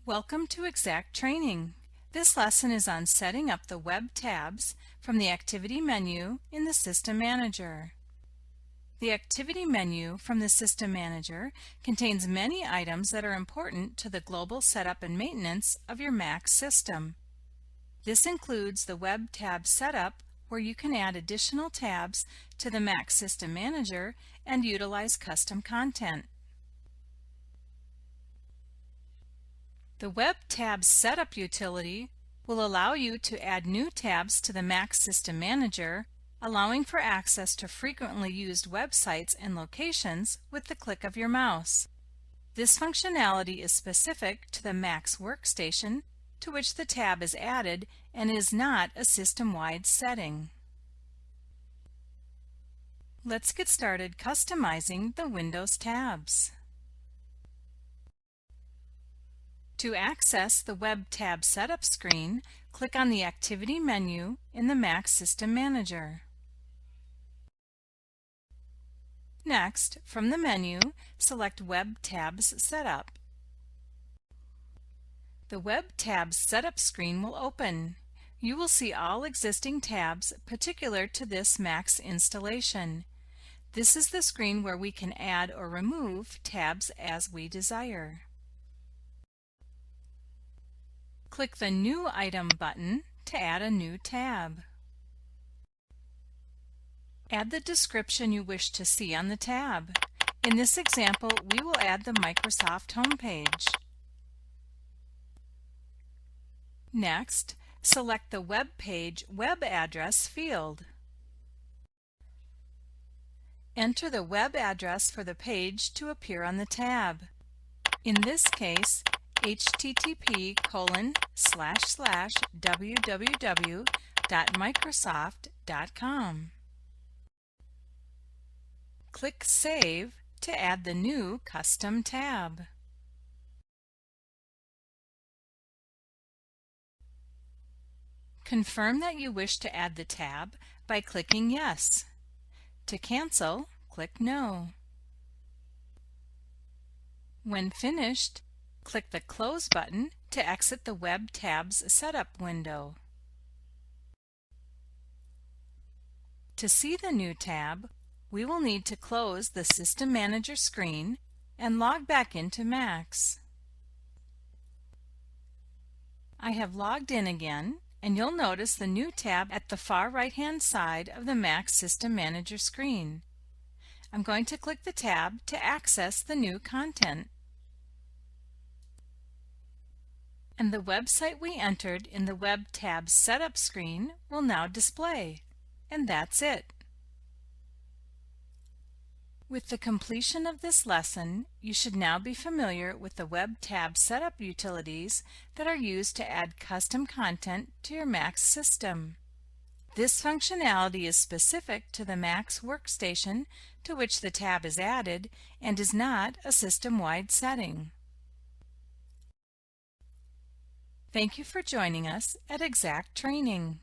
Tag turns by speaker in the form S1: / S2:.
S1: Welcome to Exact Training. This lesson is on setting up the web tabs from the Activity menu in the System Manager. The Activity menu from the System Manager contains many items that are important to the global setup and maintenance of your Mac system. This includes the Web Tab Setup, where you can add additional tabs to the Mac System Manager and utilize custom content. The Web Tabs Setup utility will allow you to add new tabs to the Mac System Manager, allowing for access to frequently used websites and locations with the click of your mouse. This functionality is specific to the Mac's workstation to which the tab is added and is not a system-wide setting. Let's get started customizing the Windows tabs. To access the Web Tab Setup screen, click on the Activity menu in the Mac System Manager. Next, from the menu, select Web Tabs Setup. The Web Tabs Setup screen will open. You will see all existing tabs particular to this Mac's installation. This is the screen where we can add or remove tabs as we desire. Click the New Item button to add a new tab. Add the description you wish to see on the tab. In this example, we will add the Microsoft homepage. Next, select the web page web address field. Enter the web address for the page to appear on the tab. In this case, http://www.microsoft.com. Click Save to add the new custom tab. Confirm that you wish to add the tab by clicking Yes. To cancel, click No. When finished, click the Close button to exit the Web Tabs Setup window. To see the new tab, we will need to close the System Manager screen and log back into Macs. I have logged in again, and you'll notice the new tab at the far right-hand side of the Mac System Manager screen. I'm going to click the tab to access the new content. And the website we entered in the Web Tab Setup screen will now display. And that's it. With the completion of this lesson, you should now be familiar with the Web Tab Setup utilities that are used to add custom content to your Mac system. This functionality is specific to the Mac's workstation to which the tab is added and is not a system-wide setting. Thank you for joining us at Exact Training.